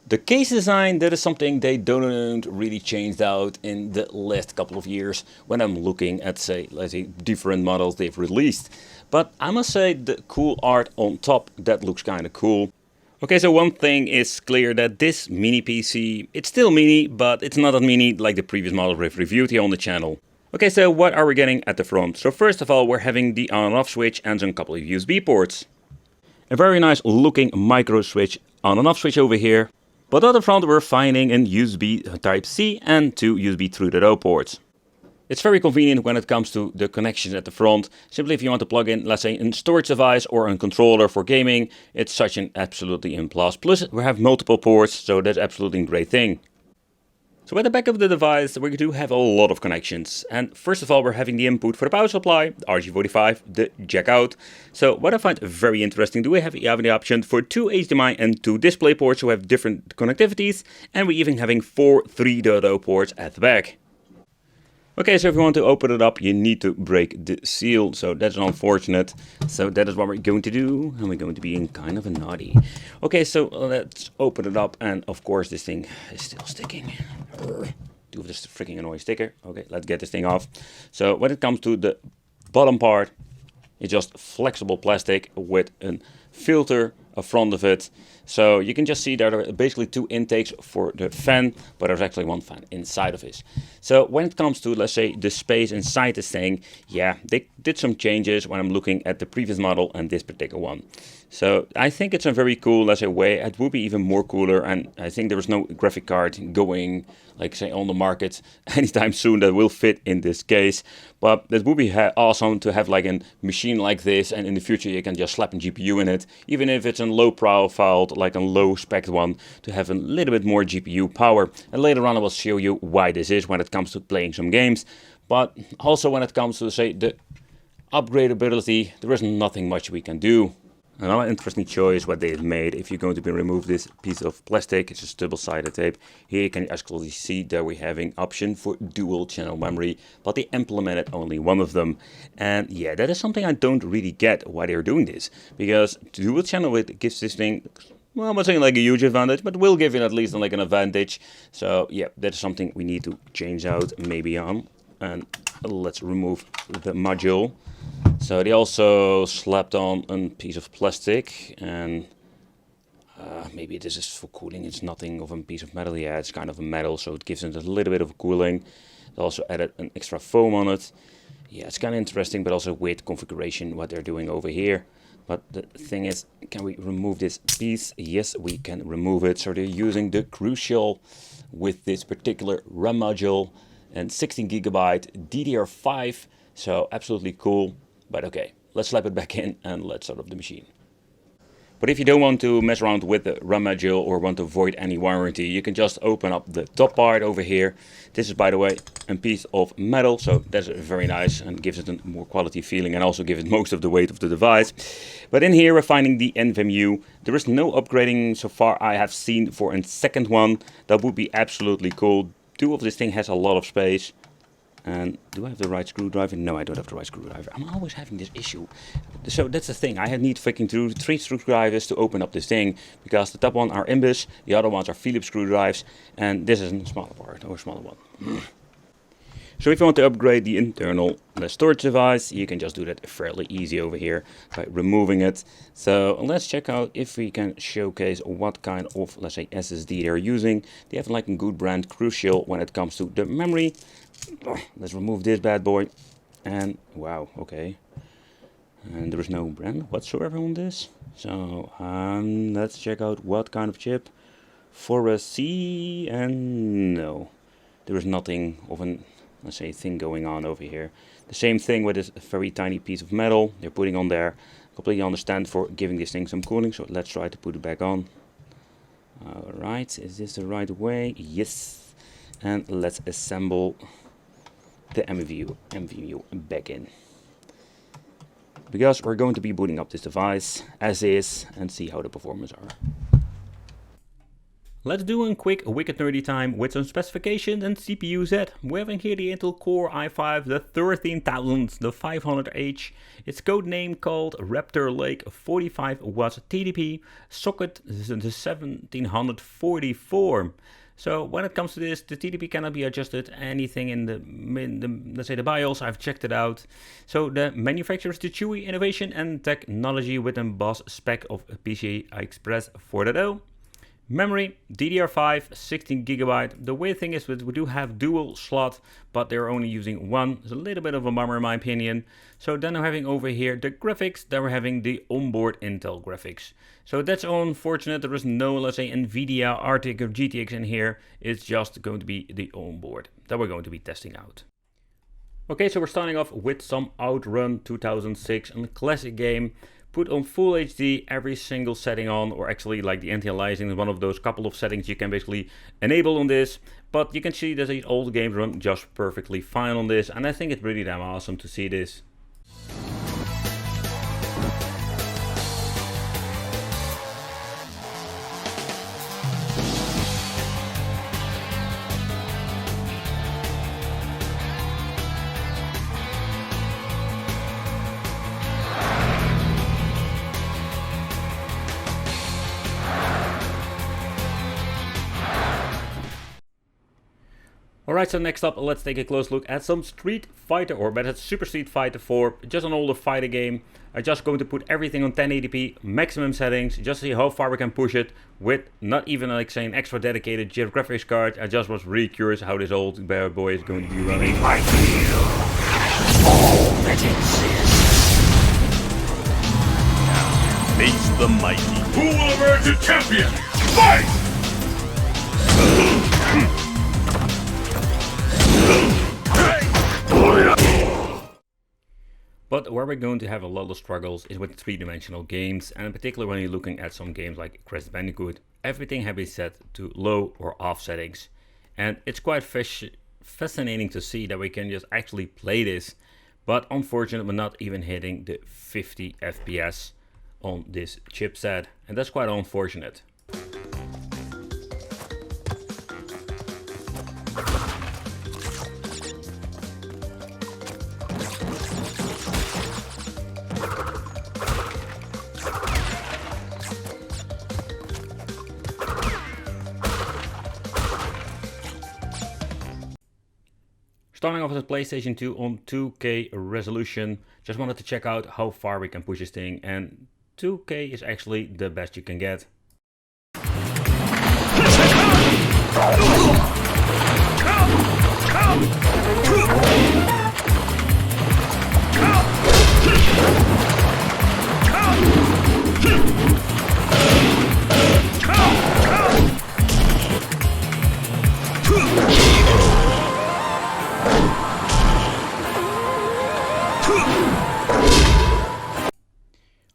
The case design, that is something they don't really changed out in the last couple of years when I'm looking at, say, let's say, different models they've released. But I must say the cool art on top, that looks kind of cool. Okay, so one thing is clear, that this mini PC, it's still mini, but it's not that mini like the previous model we've reviewed here on the channel. Okay, so what are we getting at the front? So first of all, we're having the on and off switch and some couple of USB ports. A very nice looking micro switch, on and off switch over here. But at the front we're finding an USB Type-C and two USB 3.0 ports. It's very convenient when it comes to the connections at the front. Simply if you want to plug in, let's say, a storage device or a controller for gaming, it's such an absolutely in plus. Plus we have multiple ports, so that's absolutely a great thing. So at the back of the device we do have a lot of connections. And first of all we're having the input for the power supply, the RJ45, the jack out. So what I find very interesting, we have the option for 2 HDMI and 2 display ports, so we have different connectivities. And we're even having 4 3.0 ports at the back. Okay, so if you want to open it up, you need to break the seal, so that's unfortunate. So that is what we're going to do, and we're going to be in kind of a naughty. Okay, so let's open it up, and of course this thing is still sticking. Do this freaking annoying sticker. Okay, let's get this thing off. So when it comes to the bottom part, it's just flexible plastic with a filter in front of it. So you can just see there are basically 2 intakes for the fan, but there's actually 1 fan inside of it. So when it comes to, let's say, the space inside this thing, yeah, they did some changes when I'm looking at the previous model and this particular one. So I think it's a very cool, let's say, way. It would be even more cooler, and I think there is no graphic card going, like say, on the market anytime soon that will fit in this case. But it would be awesome to have like a machine like this, and in the future you can just slap a GPU in it, even if it's a low profile, like a low spec one, to have a little bit more GPU power. And later on I will show you why this is when it comes to playing some games. But also when it comes to, say, the upgradability, there is nothing much we can do. Another interesting choice what they've made, if you're going to remove this piece of plastic, it's a double-sided tape. Here you can actually see that we're having option for dual channel memory, but they implemented only one of them. And yeah, that is something I don't really get why they're doing this, because dual channel, it gives this thing, well, I'm not saying like a huge advantage, but will give it at least like an advantage. So yeah, that's something we need to change out maybe on. And let's remove the module. So they also slapped on a piece of plastic, and maybe this is for cooling. It's nothing of a piece of metal. Yeah, it's kind of a metal, so it gives it a little bit of cooling. They also added an extra foam on it. Yeah, it's kind of interesting, but also weird configuration what they're doing over here. But the thing is, can we remove this piece? Yes, we can remove it. So they're using the Crucial with this particular RAM module and 16 gigabyte DDR5. So absolutely cool. But okay, let's slap it back in and let's start up the machine. But if you don't want to mess around with the RAM module or want to avoid any warranty, you can just open up the top part over here. This is, by the way, a piece of metal, so that's very nice and gives it a more quality feeling, and also gives it most of the weight of the device. But in here we're finding the NVMe. There is no upgrading so far I have seen for a second one. That would be absolutely cool. This thing has a lot of space. And do I have the right screwdriver? No, I don't have the right screwdriver. I'm always having this issue. So that's the thing. I need freaking 3 screwdrivers to open up this thing, because the top one are Imbus, the other ones are Phillips screwdrives, and this is a smaller part, or a smaller one. So if you want to upgrade the internal storage device, you can just do that fairly easy over here by removing it. So let's check out if we can showcase what kind of, let's say, SSD they're using. They have like a good brand, Crucial, when it comes to the memory. Let's remove this bad boy. And wow, okay. And there is no brand whatsoever on this. So let's check out what kind of chip. For a C, and no, there is nothing of an, let's say, thing going on over here. The same thing with this very tiny piece of metal they're putting on there. Completely understand for giving this thing some cooling, so let's try to put it back on. Alright, is this the right way? Yes. And let's assemble the NVMe back in. Because we're going to be booting up this device as is and see how the performance are. Let's do a quick wicked nerdy time with some specifications and CPU set. We're having here the Intel Core i5, the 13000, the 500H. Its code name called Raptor Lake, 45 watts TDP, socket the 1744. So when it comes to this, the TDP cannot be adjusted anything in the let's say the BIOS. I've checked it out. So the manufacturer is the Chuwi Innovation and Technology with a boss spec of PCI Express 4.0. Memory, DDR5, 16GB. The weird thing is that we do have dual slot, but they're only using one. It's a little bit of a bummer in my opinion. So then I'm having over here the graphics, then we're having the onboard Intel graphics. So that's unfortunate, there is no, let's say, NVIDIA, RTX or GTX in here. It's just going to be the onboard that we're going to be testing out. Okay, so we're starting off with some Outrun 2006, a classic game. Put on full HD, every single setting on, or actually like the anti-aliasing is one of those couple of settings you can basically enable on this. But you can see that these old games run just perfectly fine on this, and I think it's really damn awesome to see this. Alright, so next up, let's take a close look at some Street Fighter, or better, Super Street Fighter 4, just an older fighter game. I'm just going to put everything on 1080p, maximum settings, just to see how far we can push it, with not even like saying extra dedicated GIF graphics card. I just was really curious how this old bear boy is going to be running. I feel all that exists. Face the mighty. Who will emerge a champion? Fight! But where we're going to have a lot of struggles is with three-dimensional games, and in particular when you're looking at some games like Crash Bandicoot, everything has been set to low or off settings. And it's quite fascinating to see that we can just actually play this, but unfortunately we're not even hitting the 50 FPS on this chipset, and that's quite unfortunate. Starting off with PlayStation 2 on 2K resolution, just wanted to check out how far we can push this thing, and 2K is actually the best you can get.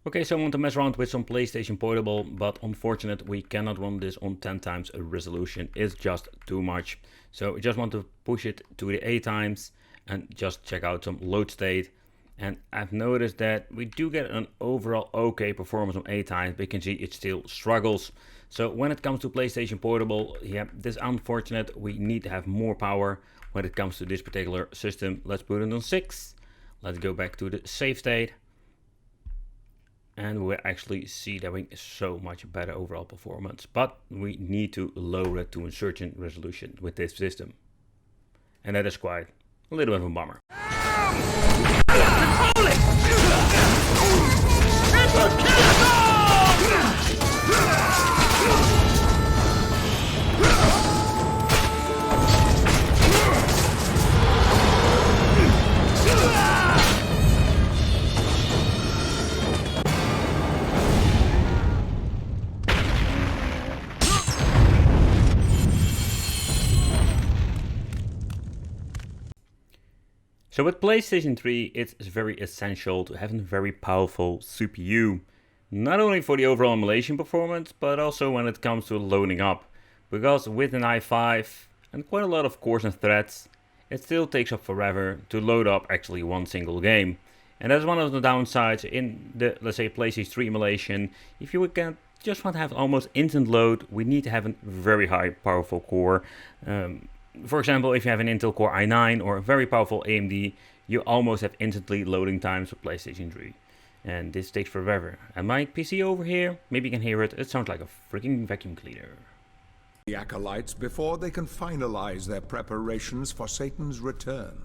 Okay, so I want to mess around with some PlayStation Portable, but unfortunately we cannot run this on 10 times a resolution. It's just too much. So I just want to push it to the 8 times and just check out some load state. And I've noticed that we do get an overall okay performance on 8 times, but you can see it still struggles. So when it comes to PlayStation Portable, yeah, this is unfortunate. We need to have more power when it comes to this particular system. Let's put it on 6. Let's go back to the save state. And we'll actually see that we so much better overall performance, but we need to lower it to a certain resolution with this system, and that is quite a little bit of a bummer. Control it! It's a So with PlayStation 3, it's very essential to have a very powerful CPU. Not only for the overall emulation performance, but also when it comes to loading up. Because with an i5 and quite a lot of cores and threads, it still takes up forever to load up actually one single game. And that's one of the downsides in the, let's say, PlayStation 3 emulation. If you would get just want to have almost instant load, we need to have a very high powerful core. For example, if you have an Intel Core i9 or a very powerful AMD, you almost have instantly loading times for PlayStation 3. And this takes forever. And my PC over here, maybe you can hear it, it sounds like a freaking vacuum cleaner. The acolytes before they can finalize their preparations for Satan's return.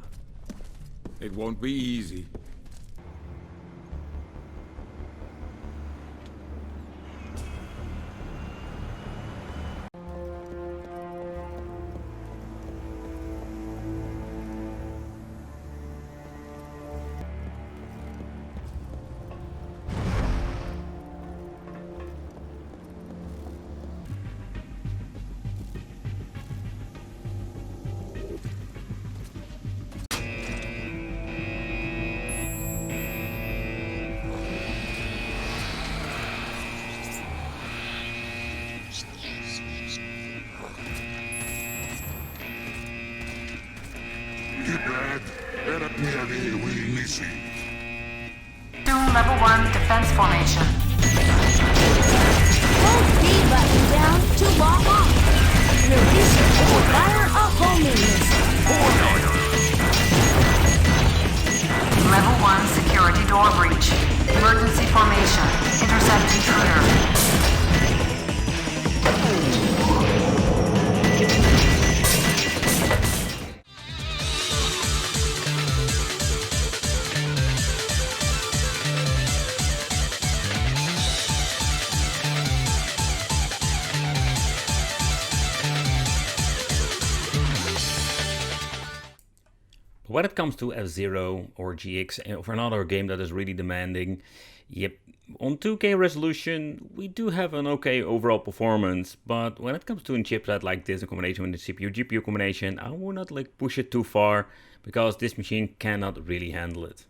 It won't be easy. Level 1 defense formation. Hold B button down to lock on. Release it or fire a homing missile. Level 1 security door breach. Emergency formation. Intercept intruder. When it comes to F-Zero or GX, for another game that is really demanding, yep, on 2K resolution, we do have an okay overall performance, but when it comes to a chipset like this in combination with the CPU-GPU combination, I would not push it too far, because this machine cannot really handle it.